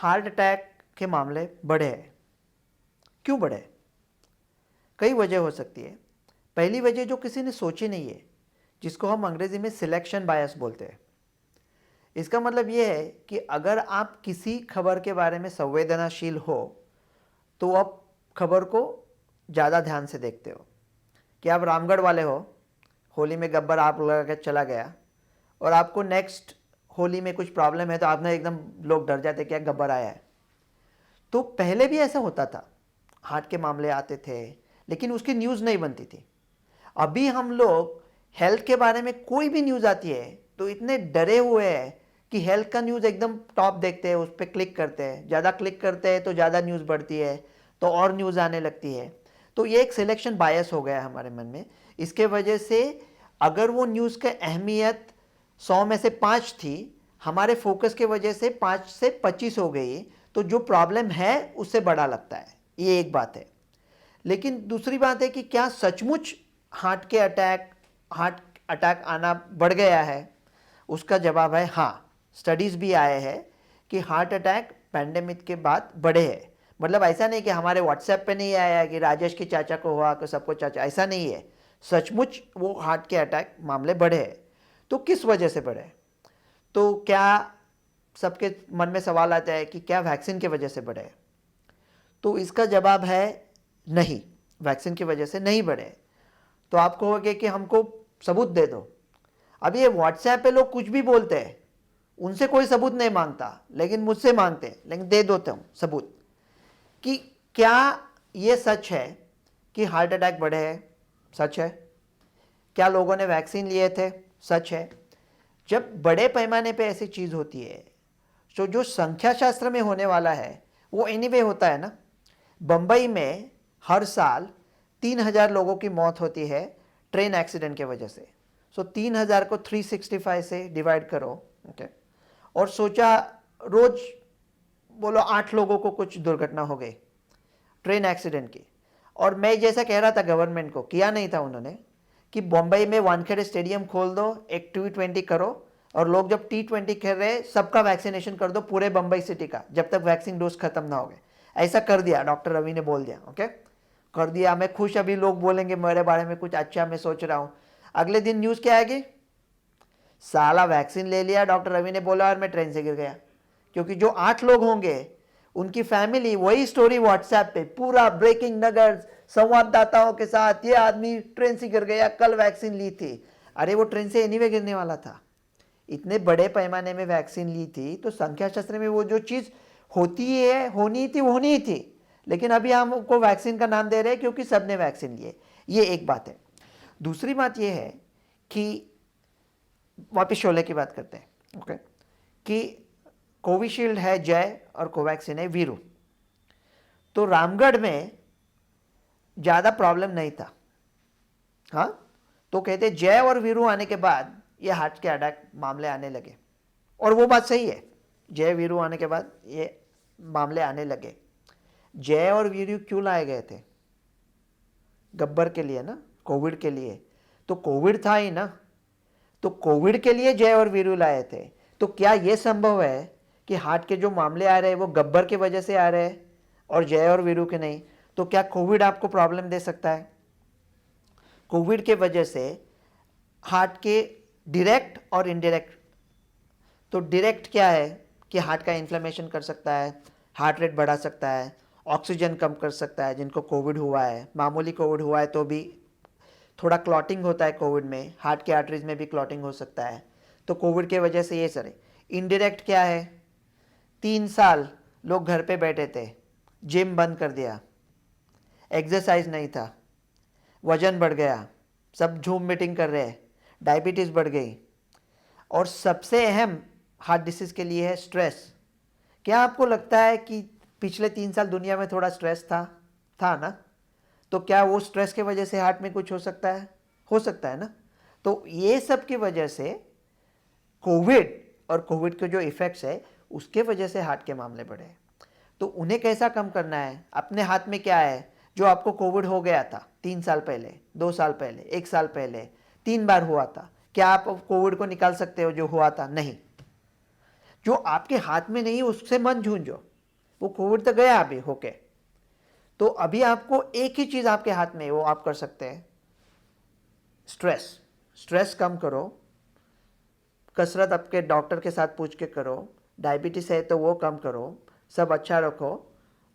Heart attack के मामले बढ़े हैं। क्यों बढ़े? कई वजह हो सकती है। पहली वजह जो किसी ने सोची नहीं है, जिसको हम अंग्रेजी में सिलेक्शन बायस बोलते हैं। इसका मतलब यह है कि अगर आप किसी खबर के बारे में संवेदनशील हो तो आप खबर को ज़्यादा ध्यान से देखते हो। कि आप रामगढ़ वाले हो, होली में गब्बर आप लगा के चला गया और आपको नेक्स्ट होली में कुछ प्रॉब्लम है तो आपने एकदम लोग डर जाते क्या गब्बर आया है। तो पहले भी ऐसा होता था, हार्ट के मामले आते थे लेकिन उसकी न्यूज़ नहीं बनती थी। अभी हम लोग हेल्थ के बारे में कोई भी न्यूज़ आती है तो इतने डरे हुए हैं कि हेल्थ का न्यूज़ एकदम टॉप देखते हैं, उस पर क्लिक करते हैं, ज़्यादा क्लिक करते हैं तो ज़्यादा न्यूज़ बढ़ती है, तो और न्यूज़ आने लगती है। तो ये एक सिलेक्शन बायस हो गया है हमारे मन में। इसके वजह से अगर वो न्यूज़ की अहमियत 100 में से 5 थी, हमारे फोकस के वजह से 5 से 25 हो गई, तो जो प्रॉब्लम है उससे बड़ा लगता है। ये एक बात है। लेकिन दूसरी बात है कि क्या सचमुच हार्ट अटैक आना बढ़ गया है? उसका जवाब है हाँ। स्टडीज़ भी आए हैं कि हार्ट अटैक पैंडेमिक के बाद बढ़े हैं। मतलब ऐसा नहीं कि हमारे व्हाट्सएप पे नहीं आया कि राजेश के चाचा को हुआ कि सबको चाचा, ऐसा नहीं है। सचमुच वो हार्ट के अटैक मामले बढ़े हैं। तो किस वजह से बढ़े? तो क्या सबके मन में सवाल आता है कि क्या वैक्सीन की वजह से बढ़े? तो इसका जवाब है नहीं, वैक्सीन की वजह से नहीं बढ़े। तो आप कहोगे कि हमको सबूत दे दो। अब ये व्हाट्सएप पे लोग कुछ भी बोलते हैं, उनसे कोई सबूत नहीं मांगता, लेकिन मुझसे मांगते हैं, लेकिन दे देता हूँ सबूत कि क्या ये सच है कि हार्ट अटैक बढ़े हैं? सच है। क्या लोगों ने वैक्सीन लिए थे? सच है। जब बड़े पैमाने पे ऐसी चीज़ होती है तो जो संख्या शास्त्र में होने वाला है वो एनीवे होता है ना। बम्बई में हर साल 3,000 लोगों की मौत होती है ट्रेन एक्सीडेंट के वजह से। सो 3,000 को 365 से डिवाइड करो, ओके, और सोचा रोज बोलो 8 लोगों को कुछ दुर्घटना हो गई ट्रेन एक्सीडेंट की। और मैं जैसा कह रहा था गवर्नमेंट को, किया नहीं था उन्होंने, कि बम्बई में वानखेड़े स्टेडियम खोल दो, एक T20 करो और लोग जब T20 खेल रहे सबका वैक्सीनेशन कर दो पूरे बम्बई सिटी का, जब तक वैक्सीन डोज खत्म ना हो गए। ऐसा कर दिया, डॉक्टर रवि ने बोल दिया, ओके, कर दिया। मैं खुश। अभी लोग बोलेंगे मेरे बारे में कुछ अच्छा, मैं सोच रहा हूँ। अगले दिन न्यूज़ क्या आएगी? साला वैक्सीन ले लिया, डॉक्टर रवि ने बोला और मैं ट्रेन से गिर गया। क्योंकि जो 8 लोग होंगे उनकी फैमिली वही स्टोरी व्हाट्सएप पे पूरा ब्रेकिंग नगर संवाददाताओं के साथ, ये आदमी ट्रेन से गिर गया, कल वैक्सीन ली थी। अरे वो ट्रेन से एनीवे गिरने वाला था। इतने बड़े पैमाने में वैक्सीन ली थी तो संख्या शास्त्र में वो जो चीज़ होती है होनी थी वो होनी थी। लेकिन अभी हम उनको वैक्सीन का नाम दे रहे हैं क्योंकि सबने वैक्सीन लिए। ये एक बात है। दूसरी बात ये है कि वापिस शोले की बात करते हैं, ओके, कि कोविशील्ड है जय और कोवैक्सीन है वीरू। तो रामगढ़ में ज़्यादा प्रॉब्लम नहीं था। हाँ, तो कहते जय और वीरू आने के बाद ये हार्ट के अटैक मामले आने लगे। और वो बात सही है, जय वीरू आने के बाद ये मामले आने लगे। जय और वीरू क्यों लाए गए थे? गब्बर के लिए ना, कोविड के लिए। तो कोविड था ही ना, तो कोविड के लिए जय और वीरू लाए थे। तो क्या यह संभव है कि हार्ट के जो मामले आ रहे हैं वो गब्बर की वजह से आ रहे हैं और जय और वीरू के नहीं? तो क्या कोविड आपको प्रॉब्लम दे सकता है? कोविड के वजह से हार्ट के डायरेक्ट और इनडायरेक्ट। तो डायरेक्ट क्या है कि हार्ट का इन्फ्लेमेशन कर सकता है, हार्ट रेट बढ़ा सकता है, ऑक्सीजन कम कर सकता है जिनको कोविड हुआ है। मामूली कोविड हुआ है तो भी थोड़ा क्लॉटिंग होता है कोविड में, हार्ट के आर्टरीज में भी क्लॉटिंग हो सकता है। तो कोविड के वजह से ये सरे। इनडायरेक्ट क्या है? 3 साल लोग घर पे बैठे थे, जिम बंद कर दिया, एक्सरसाइज नहीं था, वजन बढ़ गया, सब झूम मीटिंग कर रहे हैं, डायबिटीज़ बढ़ गई। और सबसे अहम हार्ट डिसीज़ के लिए है स्ट्रेस। क्या आपको लगता है कि पिछले 3 साल दुनिया में थोड़ा स्ट्रेस था ना? तो क्या वो स्ट्रेस के वजह से हार्ट में कुछ हो सकता है? हो सकता है ना। तो ये सब की वजह से कोविड और कोविड के जो इफ़ेक्ट्स है उसके वजह से हार्ट के मामले बढ़े। तो उन्हें कैसा कम करना है? अपने हाथ में क्या है? जो आपको कोविड हो गया था 3 साल पहले, 2 साल पहले, 1 साल पहले, 3 बार हुआ था, क्या आप कोविड को निकाल सकते हो जो हुआ था? नहीं। जो आपके हाथ में नहीं उससे मत जूझो। वो कोविड तो गया अभी होके। तो अभी आपको एक ही चीज़ आपके हाथ में है, वो आप कर सकते हैं, स्ट्रेस कम करो, कसरत आपके डॉक्टर के साथ पूछ के करो, डायबिटीज़ है तो वो कम करो, सब अच्छा रखो,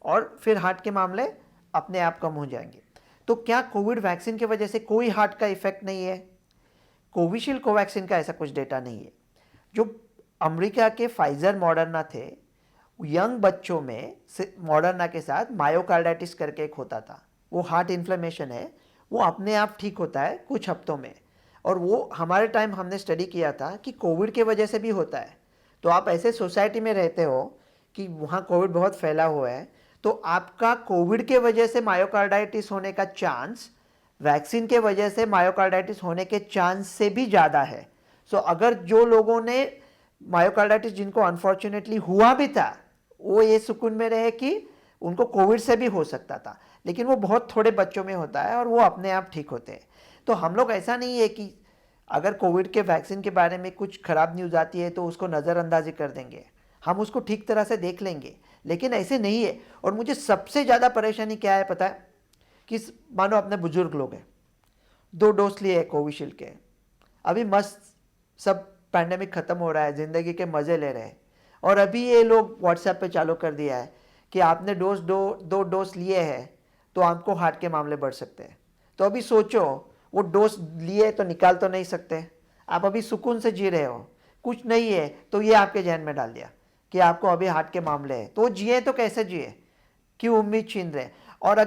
और फिर हार्ट के मामले अपने आप कम हो जाएंगे। तो क्या कोविड वैक्सीन की वजह से कोई हार्ट का इफेक्ट नहीं है? कोविशील्ड कोवैक्सीन का ऐसा कुछ डेटा नहीं है। जो अमेरिका के फाइजर मॉडर्ना थे, यंग बच्चों में मॉडर्ना के साथ मायोकार्डाइटिस करके एक होता था, वो हार्ट इन्फ्लेमेशन है, वो अपने आप ठीक होता है कुछ हफ्तों में। और वो हमारे टाइम हमने स्टडी किया था कि कोविड के वजह से भी होता है। तो आप ऐसे सोसाइटी में रहते हो कि वहाँ कोविड बहुत फैला हुआ है, तो आपका कोविड के वजह से मायोकार्डाइटिस होने का चांस वैक्सीन के वजह से मायोकार्डाइटिस होने के चांस से भी ज़्यादा है। सो अगर जो लोगों ने मायोकार्डाइटिस जिनको अनफॉर्चुनेटली हुआ भी था, वो ये सुकून में रहे कि उनको कोविड से भी हो सकता था, लेकिन वो बहुत थोड़े बच्चों में होता है और वो अपने आप ठीक होते हैं। तो हम लोग ऐसा नहीं है कि अगर कोविड के वैक्सीन के बारे में कुछ खराब न्यूज़ आती है तो उसको नज़रअंदाजी कर देंगे, हम उसको ठीक तरह से देख लेंगे, लेकिन ऐसे नहीं है। और मुझे सबसे ज़्यादा परेशानी क्या है पता है? कि मानो अपने बुजुर्ग लोग हैं, 2 डोज लिए हैं कोविशील्ड के, अभी मस्त सब पैंडेमिक ख़त्म हो रहा है, ज़िंदगी के मज़े ले रहे हैं, और अभी ये लोग व्हाट्सएप पे चालू कर दिया है कि आपने दो डोज लिए हैं तो आपको हार्ट के मामले बढ़ सकते हैं। तो अभी सोचो, वो डोज लिए तो निकाल तो नहीं सकते, आप अभी सुकून से जी रहे हो, कुछ नहीं है, तो ये आपके जहन में डाल दिया कि आपको अभी हार्ट के मामले हैं, तो जिए तो कैसे जिए, क्यों उम्मीद छीन रहे? और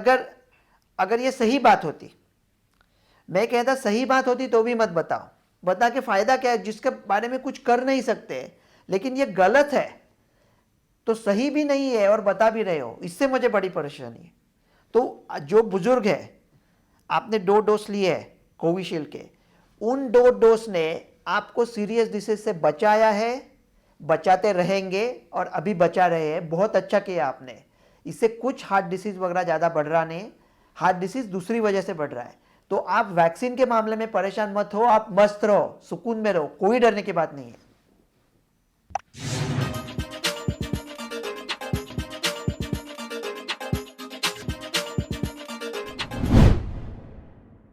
अगर ये सही बात होती, मैं कहता सही बात होती तो भी मत बताओ, बता के फायदा क्या है जिसके बारे में कुछ कर नहीं सकते, लेकिन ये गलत है तो सही भी नहीं है और बता भी रहे हो, इससे मुझे बड़ी परेशानी है। तो जो बुजुर्ग है, आपने 2 डोज लिए है कोविशील्ड के, उन 2 डोज ने आपको सीरियस डिसीज से बचाया है, बचाते रहेंगे, और अभी बचा रहे हैं, बहुत अच्छा किया आपने। इससे कुछ हार्ट डिसीज वगैरह ज़्यादा बढ़ रहा नहीं, हार्ट डिसीज दूसरी वजह से बढ़ रहा है। तो आप वैक्सीन के मामले में परेशान मत हो, आप मस्त रहो, सुकून में रहो, कोई डरने की बात नहीं है।